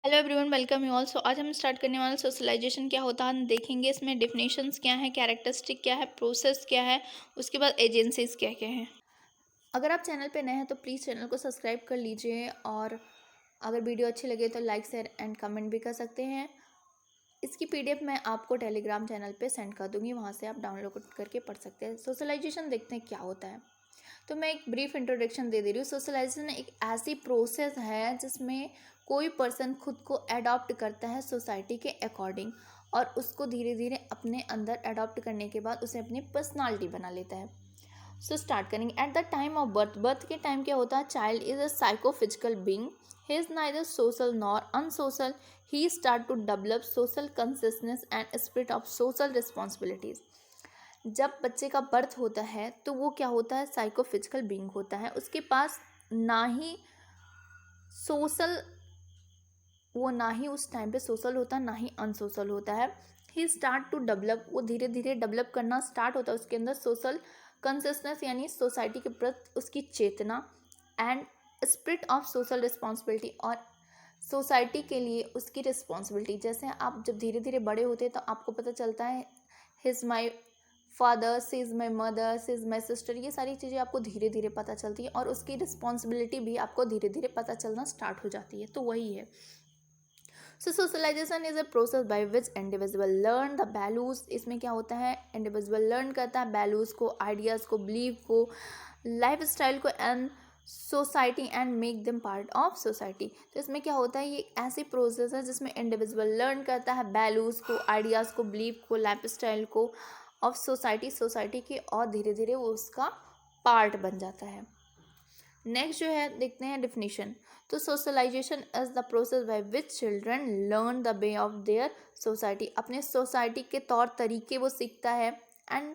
Hello everyone, welcome you all. So आज हम start करने वाले सोशलाइजेशन क्या होता है हम देखेंगे। इसमें डिफिनेशंस क्या है, कैरेक्टरिस्टिक क्या है, प्रोसेस क्या है, उसके बाद एजेंसीज क्या क्या है। अगर आप चैनल पे नए हैं तो प्लीज़ चैनल को सब्सक्राइब कर लीजिए, और अगर वीडियो अच्छी लगे तो लाइक शेयर एंड कमेंट भी कर सकते हैं। इसकी पीडीएफ मैं आपको टेलीग्राम चैनल पे सेंड कर दूंगी, वहाँ से आप डाउनलोड करके पढ़ सकते हैं। सोशलाइजेशन देखते हैं क्या होता है। तो मैं एक ब्रीफ इंट्रोडक्शन दे रही हूँ। सोशलाइजेशन एक ऐसी प्रोसेस है जिसमें कोई पर्सन खुद को अडॉप्ट करता है सोसाइटी के अकॉर्डिंग, और उसको धीरे धीरे अपने अंदर अडॉप्ट करने के बाद उसे अपनी पर्सनालिटी बना लेता है। सो स्टार्ट करेंगे। At the time of birth, birth के टाइम क्या होता है, child is a psychophysical being. He is neither social nor unsocial. He start to develop social consciousness and spirit of social responsibilities. जब बच्चे का birth होता है तो वो क्या होता है, साइकोफिजिकल बीइंग होता है। उसके पास ना ही सोशल वो ना ही उस टाइम पे सोशल होता है, ना ही अनसोशल होता है। ही स्टार्ट टू डेवलप, वो धीरे धीरे डेवलप करना स्टार्ट होता है उसके अंदर सोशल कंसियसनेस, यानी सोसाइटी के प्रति उसकी चेतना, and spirit of social responsibility, और सोसाइटी के लिए उसकी रिस्पॉन्सिबिलिटी। जैसे आप जब धीरे धीरे बड़े होते हैं तो आपको पता चलता है he's my father, she is my mother, she is my sister, ये सारी चीज़ें आपको धीरे धीरे पता चलती है, और उसकी रिस्पॉन्सिबिलिटी भी आपको धीरे धीरे पता चलना स्टार्ट हो जाती है। तो वही है। So socialization is a process by which individual learn the values. इसमें क्या होता है, इंडिविजुअल लर्न करता है वैल्यूज को, आइडियाज़ को, बिलीव को, लाइफ स्टाइल को, and society, and make them part of society. तो इसमें क्या होता है, ये एक ऐसी प्रोसेस है जिसमें इंडिविजुअल लर्न करता है वैल्यूज़ को, आइडियाज़ को, बिलीव को, लाइफ स्टाइल को ऑफ सोसाइटी, सोसाइटी की, और धीरे धीरे वो उसका पार्ट बन जाता है। नेक्स्ट जो है देखते हैं डिफिनीशन। तो socialization is the process by which children learn the way of their society. अपने सोसाइटी के तौर तरीके वो सीखता है, and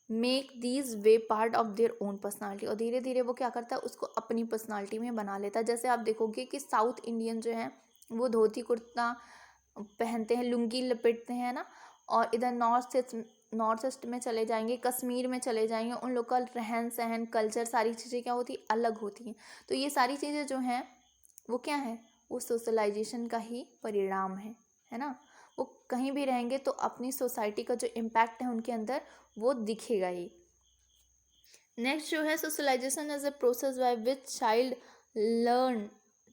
make these way part of their own personality, और धीरे धीरे वो क्या करता है, उसको अपनी पर्सनालिटी में बना लेता है। जैसे आप देखोगे कि साउथ इंडियन जो है वो धोती कुर्ता पहनते हैं, लुंगी लपेटते हैं ना, और इधर नॉर्थ ईस्ट में चले जाएंगे, कश्मीर में चले जाएंगे, उन लोग का रहन सहन, कल्चर, सारी चीज़ें क्या होती अलग होती हैं। तो ये सारी चीज़ें जो हैं वो क्या है, वो सोशलाइजेशन का ही परिणाम है ना। वो कहीं भी रहेंगे तो अपनी सोसाइटी का जो इम्पैक्ट है उनके अंदर वो दिखेगा ही। नेक्स्ट जो है, socialization is a process by which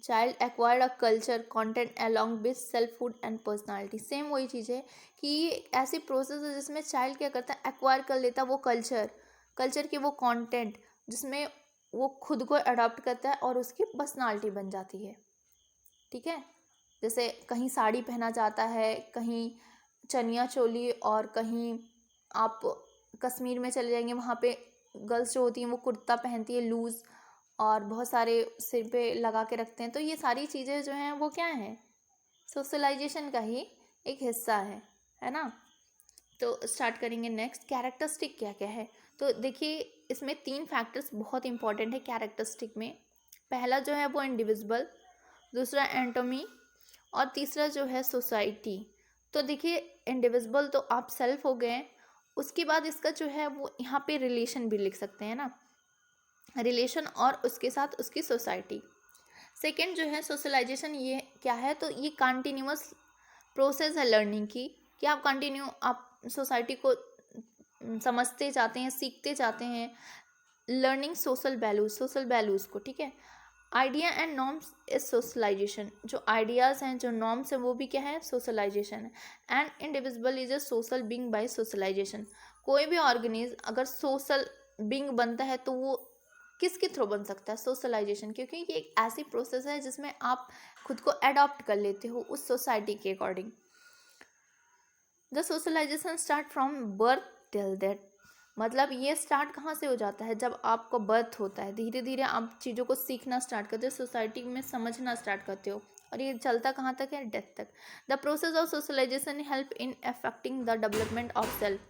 child acquired a culture content along with selfhood and personality. Same वही चीज़ है कि ये एक ऐसी प्रोसेस है जिसमें चाइल्ड क्या करता है, एक्वायर कर लेता है वो कल्चर के वो कंटेंट, जिसमें वो खुद को अडॉप्ट करता है और उसकी पर्सनालिटी बन जाती है। ठीक है। जैसे कहीं साड़ी पहना जाता है, कहीं चनिया चोली, और कहीं आप कश्मीर में चले जाएंगे, वहाँ पे गर्ल्स जो होती हैं वो कुर्ता पहनती है लूज़, और बहुत सारे सिर पे लगा के रखते हैं। तो ये सारी चीज़ें जो हैं वो क्या हैं, सोशलाइजेशन का ही एक हिस्सा है ना। तो स्टार्ट करेंगे। नेक्स्ट, कैरेक्टरिस्टिक क्या क्या है। तो देखिए, इसमें 3 फैक्टर्स बहुत इंपॉर्टेंट है कैरेक्टरिस्टिक में। पहला जो है वो इंडिविजुअल, दूसरा एंटोमी, और तीसरा जो है सोसाइटी। तो देखिए, इंडिविजुअल तो आप सेल्फ हो गए, उसके बाद इसका जो है वो यहाँ पे रिलेशन भी लिख सकते हैं ना, रिलेशन और उसके साथ उसकी सोसाइटी। सेकंड जो है सोशलाइजेशन, ये क्या है, तो ये कंटिन्यूअस प्रोसेस है लर्निंग की, कि आप कंटिन्यू आप सोसाइटी को समझते जाते हैं, सीखते जाते हैं, लर्निंग सोशल वैल्यूज़ को। ठीक है। Idea and norms is socialization. जो आइडियाज़ हैं, जो नॉर्म्स हैं, वो भी क्या है, सोशलाइजेशन है। And individual is a social being by socialization. कोई भी ऑर्गेनिज्म अगर सोशल बीइंग बनता है तो वो किसके थ्रू बन सकता है, सोशलाइजेशन, क्योंकि ये एक ऐसी प्रोसेस है जिसमें आप खुद को अडॉप्ट कर लेते हो उस सोसाइटी के according. The socialization start from birth till that. मतलब ये स्टार्ट कहाँ से हो जाता है, जब आपको बर्थ होता है, धीरे धीरे आप चीज़ों को सीखना स्टार्ट करते हो, सोसाइटी में समझना स्टार्ट करते हो, और ये चलता कहाँ तक है, डेथ तक। The process of socialization help in affecting the development of self.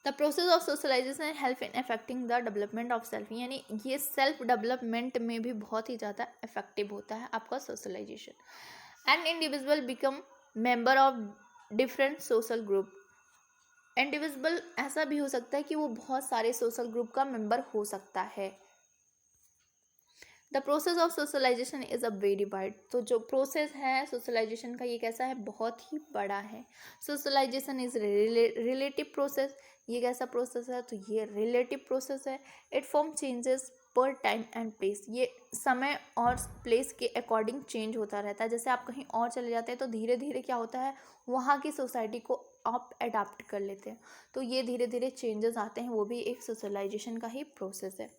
The process of socialization help in affecting the development of self, यानी ये सेल्फ डेवलपमेंट में भी बहुत ही ज़्यादा इफेक्टिव होता है आपका socialization. And individual become member of different social group. Individual ऐसा भी हो सकता है कि वो बहुत सारे सोशल ग्रुप का मेंबर हो सकता है। The process of socialization is a very wide. तो जो प्रोसेस है सोशलाइजेशन का ये कैसा है, बहुत ही बड़ा है। Socialization is relative process. ये कैसा प्रोसेस है, तो ये रिलेटिव प्रोसेस है। इट फॉर्म चेंजेस पर टाइम एंड प्लेस। ये समय और प्लेस के अकॉर्डिंग चेंज होता रहता है। जैसे आप कहीं और चले जाते हैं तो धीरे धीरे क्या होता है, वहाँ की सोसाइटी को आप अडाप्ट कर लेते हैं। तो ये धीरे धीरे चेंजेस आते हैं, वो भी एक सोशलाइजेशन का ही प्रोसेस है।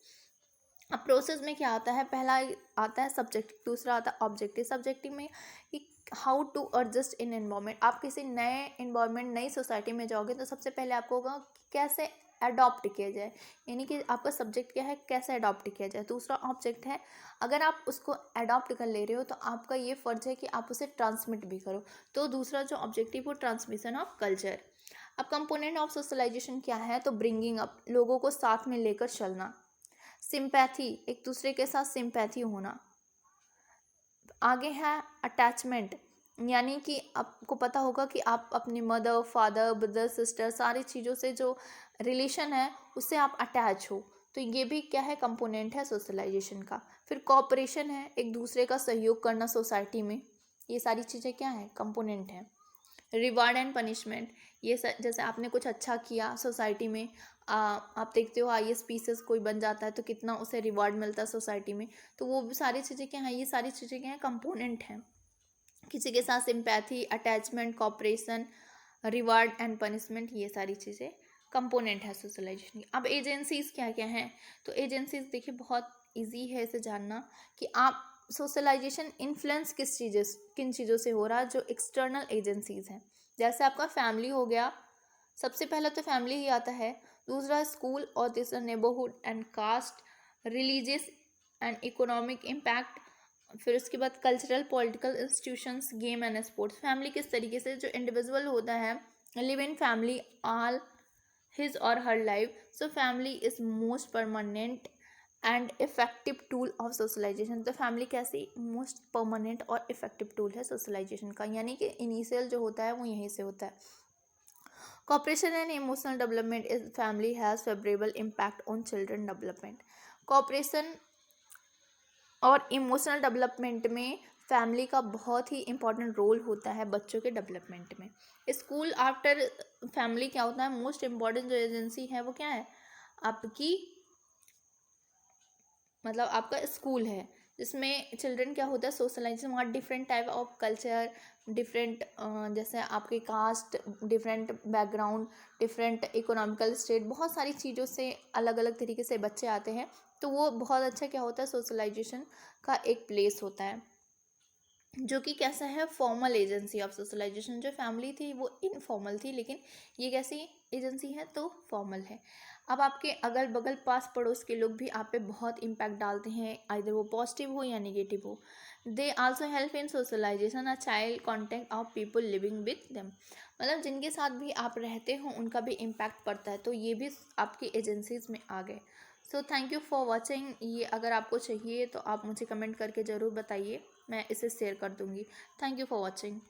अब प्रोसेस में क्या आता है, पहला आता है सब्जेक्टिव, दूसरा आता है ऑब्जेक्टिव। सब्जेक्टिव में कि how to adjust in environment. आप किसी नए एनवायरनमेंट, नई सोसाइटी में जाओगे तो सबसे पहले आपको होगा कि कैसे अडॉप्ट किया जाए, यानी कि आपका सब्जेक्ट क्या है, कैसे अडॉप्ट किया जाए। दूसरा ऑब्जेक्ट है, अगर आप उसको अडॉप्ट कर ले रहे हो तो आपका ये फ़र्ज है कि आप उसे ट्रांसमिट भी करो। तो दूसरा जो ऑब्जेक्टिव वो ट्रांसमिशन ऑफ कल्चर। अब कंपोनेंट ऑफ सोशलाइजेशन क्या है, तो ब्रिंगिंग अप, लोगों को साथ में लेकर चलना। सिंपैथी, एक दूसरे के साथ सिंपैथी होना। आगे है अटैचमेंट, यानी कि आपको पता होगा कि आप अपनी मदर, फादर, ब्रदर, सिस्टर, सारी चीज़ों से जो रिलेशन है उससे आप अटैच हो। तो ये भी क्या है, कंपोनेंट है सोशलाइजेशन का। फिर कोऑपरेशन है, एक दूसरे का सहयोग करना सोसाइटी में। ये सारी चीज़ें क्या है, कंपोनेंट है। रिवार्ड एंड पनिशमेंट, ये जैसे आपने कुछ अच्छा किया सोसाइटी में, आप देखते हो आईएएस पीसीएस कोई बन जाता है तो कितना उसे रिवार्ड मिलता है सोसाइटी में। तो वो भी सारी चीज़ें क्या हैं, ये सारी चीज़ें क्या हैं, कंपोनेंट हैं। किसी के साथ sympathy, attachment, cooperation, reward and punishment, ये सारी चीज़ें कंपोनेंट है सोशलाइजेशन की। अब एजेंसीज क्या क्या हैं, तो एजेंसीज देखिए बहुत इजी है इसे जानना कि आप सोशलाइजेशन इन्फ्लुएंस किन चीज़ों से हो रहा है, जो एक्सटर्नल एजेंसीज हैं। जैसे आपका फैमिली हो गया, सबसे पहले तो फैमिली ही आता है। दूसरा स्कूल, और तीसरा neighbourhood and caste, religious and economic impact. फिर उसके बाद cultural, political institutions, game and sports. Family किस तरीके से, जो इंडिविजुअल होता है live in family all his or her life, so family is most permanent and effective tool of socialization। तो फैमिली कैसी मोस्ट परमानेंट और इफेक्टिव टूल है सोशलाइजेशन का, यानी कि इनिशियल जो होता है वो यहीं से होता है। Cooperation and emotional development is family has favourable impact on children development. Cooperation और इमोशनल डेवलपमेंट में फैमिली का बहुत ही इंपॉर्टेंट रोल होता है बच्चों के डेवलपमेंट में। स्कूल आफ्टर फैमिली क्या होता है, मोस्ट इम्पॉर्टेंट जो एजेंसी है वो क्या है आपकी, मतलब आपका स्कूल है, जिसमें चिल्ड्रन क्या होता है सोशलाइजेशन। वहाँ different type of culture, different जैसे आपके caste, different background, different economical state, बहुत सारी चीज़ों से अलग अलग तरीके से बच्चे आते हैं। तो वो बहुत अच्छा क्या होता है, सोशलाइजेशन का एक प्लेस होता है, जो कि कैसा है, फॉर्मल एजेंसी ऑफ सोशलाइजेशन। जो फैमिली थी वो इनफॉर्मल थी, लेकिन ये कैसी एजेंसी है, तो फॉर्मल है। अब आपके अगल बगल, पास पड़ोस के लोग भी आप पे बहुत इम्पैक्ट डालते हैं, आइदर वो पॉजिटिव हो या नेगेटिव हो। They also help in socialization a child contact of people living with them. मतलब जिनके साथ भी आप रहते हो उनका भी इम्पैक्ट पड़ता है, तो ये भी आपकी एजेंसीज में आ गए। So thank you for watching. ये अगर आपको चाहिए तो आप मुझे कमेंट करके ज़रूर बताइए, मैं इसे शेयर कर दूँगी। Thank you for watching.